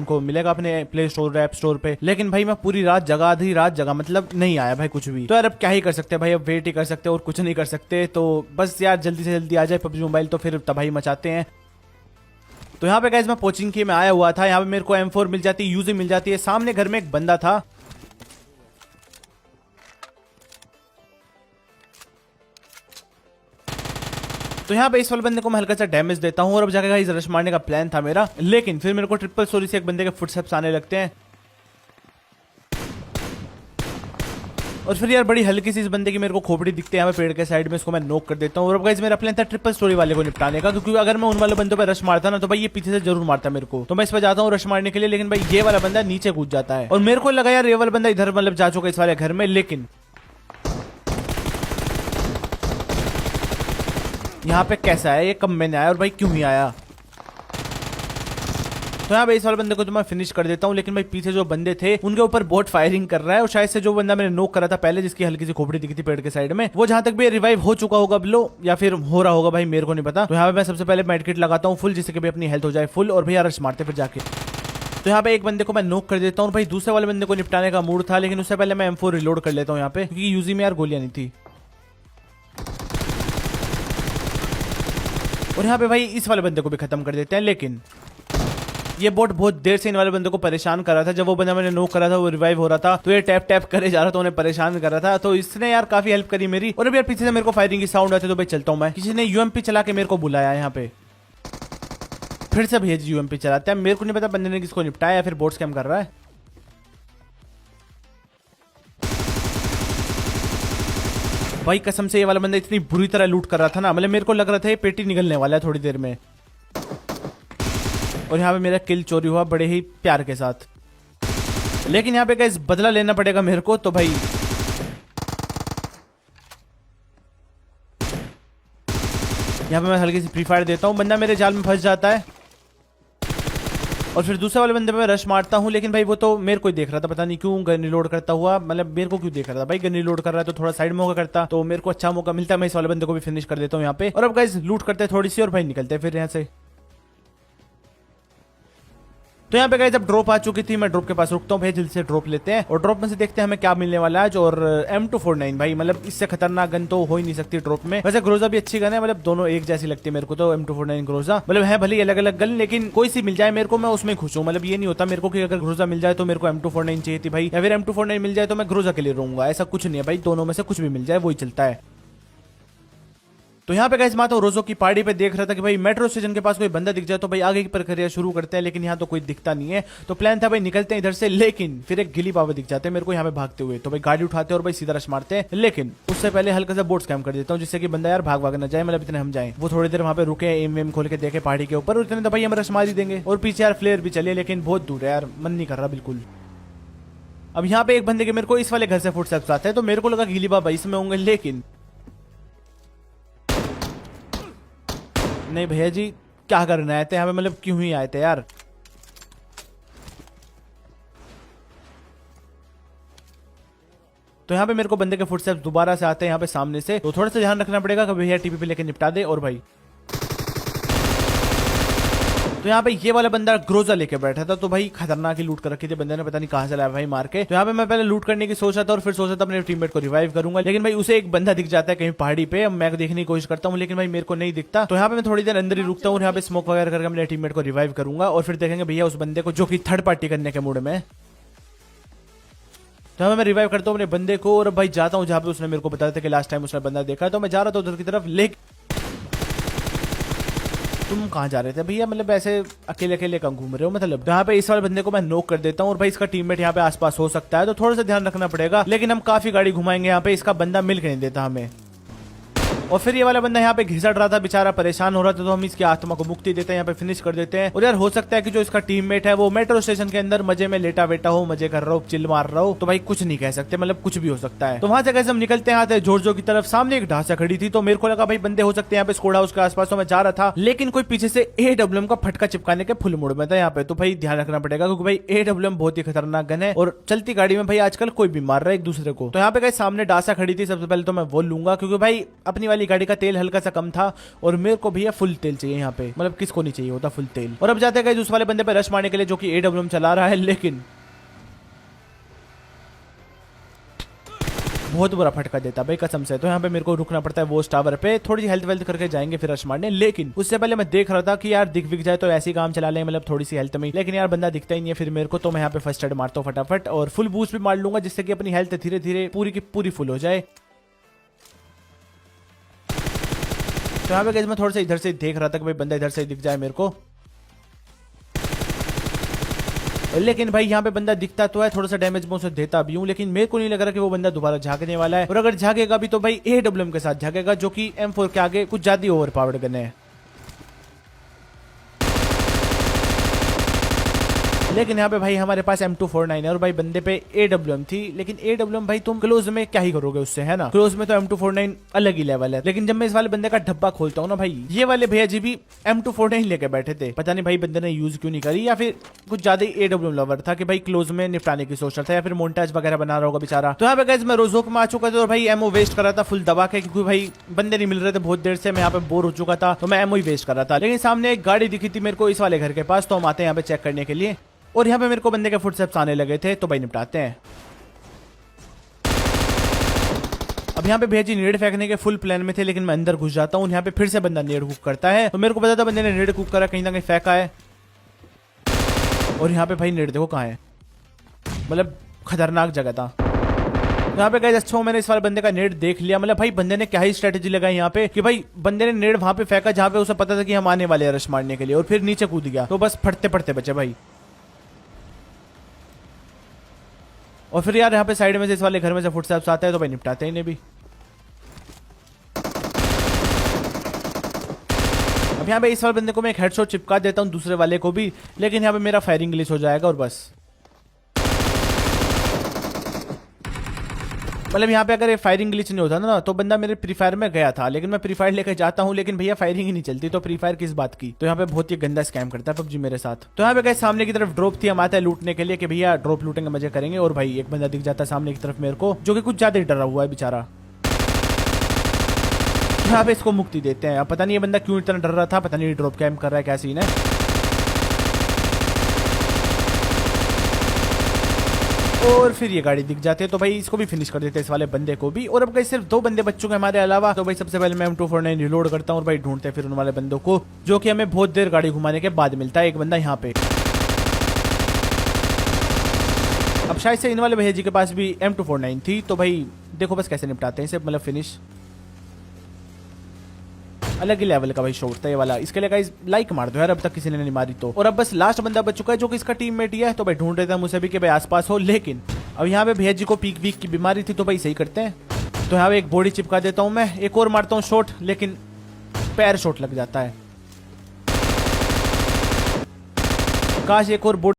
को मिलेगा अपने प्ले स्टोर ऐप स्टोर पे। लेकिन भाई मैं पूरी रात जगा, आधी रात जगा, मतलब नहीं आया भाई कुछ भी। तो यार अब क्या ही कर सकते हैं भाई, अब वेट ही कर सकते हैं और कुछ नहीं कर सकते। तो बस यार जल्दी से जल्दी आ जाए पबजी मोबाइल, तो फिर तबाही मचाते हैं। तो यहाँ पे गाइस मैं कोचिंग की में आया हुआ था, यहाँ पे मेरे को M4 मिल जाती है, यूजी मिल जाती है। सामने घर में एक बंदा था, तो यहाँ पे इस वाले बंदे को मैं हल्का सा डैमेज देता हूँ और अब जाकर गाइस रश मारने का प्लान था मेरा। लेकिन फिर मेरे को ट्रिपल स्टोरी से एक बंदे के फुटस्टेप्स आने लगते हैं और फिर यार बड़ी हल्की सी इस बंदे की मेरे को खोपड़ी दिखते हैं यहाँ पे पेड़ के साइड में, इसको मैं नॉक कर देता हूँ। और अब गाइस मेरा प्लान था ट्रिपल स्टोरी वाले को निपटाने का, क्योंकि अगर मैं उन वाले बंदों पर रश मारता ना तो भाई ये पीछे से जरूर मारता मेरे को। तो मैं इस पर जाता हूँ रश मारने के लिए, लेकिन भाई ये वाला बंदा नीचे कूद जाता है और मेरे को लगा यार ये वाला बंदा इधर मतलब जा चुका इस वाले घर में। लेकिन यहाँ पे कैसा है, ये कब मैंने आया और भाई क्यों ही आया। तो यहाँ पे इस वाले बंदे को तो मैं फिनिश कर देता हूँ, लेकिन भाई पीछे जो बंदे थे उनके ऊपर बोट फायरिंग कर रहा है। और शायद से जो बंदा मैंने नोक करा था पहले, जिसकी हल्की सी खोपड़ी दिखी थी पेड़ के साइड में, वो जहां तक भी रिवाइव हो चुका होगा ब्लो, या फिर हो रहा होगा भाई, मेरे को नहीं पता। तो यहाँ पे मैं सबसे पहले मेडकिट लगाता हूँ फुल, जिससे कि अपनी हेल्थ हो जाए फुल, और भैया रश मारते फिर जाके। तो यहाँ पे एक बंदे को मैं नोक कर देता हूँ। भाई दूसरे वाले बंदे को निपटाने का मूड था, लेकिन उससे पहले मैं M4 रिलोड कर लेता हूँ यहाँ पे, क्योंकि यूजी में यार गोलियां नहीं थी। और यहाँ पे भाई इस वाले बंदे को भी खत्म कर देते हैं। लेकिन ये बोट बहुत देर से इन वाले बंदे को परेशान कर रहा था। जब वो बंदा मैंने नोक करा था वो रिवाइव हो रहा था, तो ये टैप टैप करे जा रहा था, उन्हें परेशान कर रहा था। तो इसने यार काफी हेल्प करी मेरी। और अभी यार पीछे से मेरे को फायरिंग की साउंड आती है, तो भाई चलता हूँ मैं। किसी ने UMP चला के मेरे को बुलाया यहाँ पे, फिर से भैया UMP चलाते हैं। मेरे को नहीं पता बंदे ने किसको निपटाया या फिर बोट स्कैम कर रहा है। भाई कसम से ये वाला बंदा इतनी बुरी तरह लूट कर रहा था ना, मतलब मेरे को लग रहा था ये पेटी निकलने वाला है थोड़ी देर में। और यहाँ पे मेरा किल चोरी हुआ बड़े ही प्यार के साथ। लेकिन यहाँ पे गाइस बदला लेना पड़ेगा मेरे को। तो भाई यहाँ पे मैं हल्की सी फ्री फायर देता हूँ, बंदा मेरे जाल में फंस जाता है और फिर दूसरे वाले बंदे पे मैं रश मारता हूँ। लेकिन भाई वो तो मेरे को ही देख रहा था, पता नहीं क्यों गन रिलोड करता हुआ, मतलब मेरे को क्यों देख रहा था भाई, गन रिलोड कर रहा है तो थोड़ा साइड में होकर करता तो मेरे को अच्छा मौका मिलता। मैं इस वाले बंदे को भी फिनिश कर देता हूँ यहाँ पे। और अब गाइस लूट करते हैं थोड़ी सी और भाई निकलते हैं फिर यहाँ से। तो यहाँ पे गाइस अब ड्रॉप आ चुकी थी, मैं ड्रॉप के पास रुकता हूँ। भाई जल्दी से ड्रॉप लेते हैं और ड्रॉप में से देखते हैं हमें क्या मिलने वाला है। और M249 भाई, मतलब इससे खतरनाक गन तो हो ही नहीं सकती ड्रॉप में। वैसे ग्रोजा भी अच्छी गन है, मतलब दोनों एक जैसी लगती है मेरे को तो। M249 ग्रोजा मतलब है भले अलग अलग गन, लेकिन कोई सी मिल जाए मेरे को, मैं उसमें खुश हूँ। मतलब ये नहीं होता मेरे को कि अगर ग्रोजा मिल जाए तो मेरे को M249 चाहिए थी भाई, या फिर M249 मिल जाए तो मैं ग्रोजा के लिए रहूंगा, ऐसा कुछ नहीं है भाई। दोनों में से कुछ भी मिल जाए वही चलता है। तो यहाँ पे गाइस मैं तो रोजो की पहाड़ी पे देख रहा था कि भाई मेट्रो स्टेशन के पास कोई बंदा दिख जाए तो भाई आगे की प्रक्रिया शुरू करते हैं। लेकिन यहाँ तो कोई दिखता नहीं है, तो प्लान था भाई निकलते हैं इधर से। लेकिन फिर एक गिली बाबा दिख जाते हैं मेरे को यहाँ पे भागते हुए, तो भाई गाड़ी उठाते हैं और भाई सीधा रश मारते हैं। लेकिन उससे पहले हल्का सा बोट स्कैम कर देता हूँ, जिससे कि बंदा यार भाग न जाए, मतलब इतने हम जाए। वो थोड़ी देर वहाँ पे रुके, एम वेम खोल के देखे पहाड़ी के ऊपर, इतने तो भाई हम रश मार ही देंगे। और पीछे यार फ्लेयर भी चलिए, लेकिन बहुत दूर है यार, मन नहीं कर रहा बिल्कुल। अब यहाँ पे एक बंदे के मेरे को इस वाले घर से फुटस्टेप्स आते हैं, तो मेरे को लगा गिली बाबा इसमें होंगे, लेकिन नहीं भैया जी, क्या करना आए थे यहाँ पे, मतलब क्यों ही आए थे यार। तो यहाँ पे मेरे को बंदे के फुटस्टेप्स दोबारा से आते हैं यहाँ पे सामने से, तो थोड़ा सा ध्यान रखना पड़ेगा कि भैया टीपी पे लेके निपटा दे। और भाई तो यहाँ पे ये वाला बंदा ग्रोजा लेके बैठा था, तो भाई खतरनाक ही लूट कर रखी थी बंदे ने, पता नहीं कहां से लाया भाई मार के। तो यहाँ पे मैं पहले लूट करने की सोचा था और फिर सोचा था अपने टीममेट को रिवाइव करूंगा, लेकिन भाई उसे एक बंदा दिख जाता है कहीं पहाड़ी पे। मैं देखने की कोशिश करता हूँ, लेकिन भाई मेरे को नहीं दिखता। तो यहाँ पे मैं थोड़ी देर अंदर ही रुकता हूँ, यहाँ पे स्मोक वगैरह करके अपने टीममेट को रिवाइव करूंगा और फिर देखेंगे भैया उस बंदे को जो कि थर्ड पार्टी करने के मूड में। तो मैं रिवाइव करता हूँ अपने बंदे को और भाई जाता हूँ जहाँ पे उसने मेरे को बताया था कि लास्ट टाइम उसने बंदा देखा। तो मैं जा रहा था उधर की तरफ, लेकिन तुम कहाँ जा रहे थे भैया, मतलब ऐसे अकेले अकेले कहाँ घूम रहे हो। मतलब यहाँ पे इस वाले बंदे को मैं नोक कर देता हूँ और भाई इसका टीममेट यहाँ पे आसपास हो सकता है, तो थोड़ा सा ध्यान रखना पड़ेगा। लेकिन हम काफी गाड़ी घुमाएंगे यहाँ पे, इसका बंदा मिल के नहीं देता हमें। और फिर ये वाला बंदा यहाँ पे घिसट रहा था, बेचारा परेशान हो रहा था, तो हम इसकी आत्मा को मुक्ति देते हैं, यहाँ पे फिनिश कर देते हैं। और यार हो सकता है कि जो इसका टीममेट है वो मेट्रो स्टेशन के अंदर मजे में लेटा वेटा हो, मजे कर रहा हो, चिल मार रहा हो, तो भाई कुछ नहीं कह सकते, मतलब कुछ भी हो सकता है। तो वहां से कैसे हम निकलते हैं आते जोरजो की तरफ। सामने एक ढांचा खड़ी थी, तो मेरे को लगा भाई बंदे हो सकते हैं यहाँ पे स्कोडा हाउस के आसपास, तो मैं जा रहा था। लेकिन कोई पीछे से AWM का फटका चिपकाने के फुल मूड में था यहाँ पे, तो भाई ध्यान रखना पड़ेगा, क्योंकि भाई AWM बहुत ही खतरनाक गन है और चलती गाड़ी में भाई आजकल कोई भी मार रहा है एक दूसरे को। तो यहाँ पे सामने डासा खड़ी थी, सबसे पहले तो मैं वो लूंगा, क्योंकि भाई अपनी वाली वाली गाड़ी का तेल हल्का सा कम था और मेरे को भैया फुल तेल चाहिए यहाँ पे, मतलब किसको नहीं चाहिए होता फुल तेल। और अब जाते हैं उस वाले बंदे पे रश मारने के लिए जो कि AWM चला रहा है, लेकिन बहुत बुरा फटका देता भाई कसम से। तो यहाँ पे मेरे को रुकना पड़ता है वो टावर पे, थोड़ी सी हेल्थ वेल्थ करके जाएंगे फिर रश मारने। लेकिन उससे पहले मैं देख रहा था कि यार दिख विक जाए तो ऐसी काम चला ले, मतलब थोड़ी सी हेल्थ में, लेकिन यार बंदा दिखता ही नहीं है फिर मेरे को। तो मैं यहाँ पे फर्स्ट एड मारता हूँ फटाफट और फुल बूस्ट भी मार लूंगा जिससे कि अपनी हेल्थ धीरे धीरे पूरी की पूरी फुल हो जाए। तो यहाँ पे गाइस मैं थोड़ा सा इधर से देख रहा था कि भाई बंदा इधर से दिख जाए मेरे को, लेकिन भाई यहाँ पे बंदा दिखता तो है, थोड़ा सा डैमेज मैं उसे देता भी हूँ, लेकिन मेरे को नहीं लग रहा कि वो बंदा दोबारा झांकने वाला है। और अगर झांकेगा भी तो भाई AWM के साथ झांकेगा जो कि M4 के आगे कुछ ज्यादा ओवर पावर्ड गन है। लेकिन यहाँ पे भाई हमारे पास M249 है और भाई बंदे पे AWM थी, लेकिन AWM भाई तुम क्लोज में क्या ही करोगे उससे, है ना। क्लोज में तो M249 अलग ही लेवल है। लेकिन जब मैं इस वाले बंदे का डब्बा खोलता हूँ ना भाई, ये वाले भैया जी भी M249 लेके बैठे थे। पता नहीं भाई बंदे ने यूज क्यों नहीं करी, या फिर कुछ ज्यादा ही AWM लवर था कि भाई क्लोज में निपटाने की सोच रहा था, या फिर मोन्टाज वगैरह बना रहा होगा बेचारा। तो यहाँ पे गाइस मैं रोजोक में आ चुका था और भाई एमओ वेस्ट कर रहा था फुल दबा के, क्योंकि भाई बंदे नहीं मिल रहे थे बहुत देर से, मैं यहाँ पे बोर हो चुका था, तो मैं एमओ ही वेस्ट कर रहा था। लेकिन सामने एक गाड़ी दिखी थी मेरे को इस वाले घर के पास, तो हम आते हैं यहाँ पे चेक करने के लिए। और यहाँ पे मेरे को बंदे के फुटस्टेप्स आने लगे थे, तो भाई निपटाते हैं। अब यहाँ पे भेजी नेड फेंकने के फुल प्लान में थे, लेकिन मैं अंदर घुस जाता हूँ। यहाँ पे फिर से बंदा नेड कुक करता है, तो मेरे को पता था बंदे ने नेड कुक करा, कहीं ना कहीं फेंका है। और यहाँ पे भाई नेड देखो कहाँ है, मतलब खतरनाक जगह था। यहाँ पे गाइस अच्छा मैंने इस वाले बंदे का नेड देख लिया, मतलब भाई बंदे ने क्या ही स्ट्रेटेजी लगाई यहाँ पे कि भाई बंदे ने नेड वहां पे फेंका जहाँ पे उसे पता था कि हम आने वाले हैं रश मारने के लिए, और फिर नीचे कूद गया, तो बस फटते पड़ते बचे भाई। और फिर यार यहाँ पे साइड में से इस वाले घर में से फुटस्टेप्स आते हैं, तो भाई निपटाते हैं इन्हें भी। अब यहाँ पे इस वाले बंदे को मैं एक हेडशॉट चिपका देता हूँ दूसरे वाले को भी, लेकिन यहाँ पे मेरा फायरिंग ग्लिच हो जाएगा और बस। मतलब यहाँ पे अगर ये फायरिंग ग्लिच नहीं होता ना तो बंदा मेरे प्री फायर में गया था, लेकिन मैं प्री फायर लेकर जाता हूँ, लेकिन भैया फायरिंग ही नहीं चलती, तो प्री फायर किस बात की। तो यहाँ पे बहुत ही गंदा स्कैम करता है पबजी मेरे साथ। तो यहाँ पे गए सामने की तरफ ड्रॉप थी, हम आते हैं लूटने के लिए कि भैया ड्रॉप लूटेंगे मजे करेंगे। और भाई एक बंदा दिख जाता है सामने की तरफ मेरे को, जो कि कुछ ज्यादा ही डरा हुआ है बेचारा। यहाँ पे इसको मुक्ति देते हैं। अब पता नहीं ये बंदा क्यों इतना डर रहा था, पता नहीं ड्रॉप कैम्प कर रहा है, क्या सीन है। और फिर ये गाड़ी दिख जाती है, तो भाई इसको भी फिनिश कर देते हैं इस वाले बंदे को भी। और अब भाई सिर्फ 2 बंदे बच चुके हैं हमारे अलावा, तो भाई सबसे पहले मैं M249 रिलोड करता हूँ और भाई ढूंढते हैं फिर उन वाले बंदों को, जो कि हमें बहुत देर गाड़ी घुमाने के बाद मिलता है। एक बंदा यहाँ पे, अब शायद से इन वाले भैया जी के पास भी M249 थी, तो भाई देखो बस कैसे निपटाते हैं इसे, मतलब फिनिश। अलग ही लेवल का भाई शॉट था ये वाला, इसके लिए गाइस लाइक मार दो यार अब तक किसी ने नहीं मारी तो। और अब बस लास्ट बंदा बच चुका है जो कि इसका टीममेट ही है, तो भाई ढूंढ रहे थे मुझे भी कि भाई आसपास हो, लेकिन अब यहाँ पे भैया जी को पीक वीक की बीमारी थी, तो भाई सही करते हैं। तो यहाँ पे एक बॉडी चिपका देता हूँ मैं, एक और मारता हूँ शॉट, लेकिन पैर शॉट लग जाता है। काश एक और बॉडी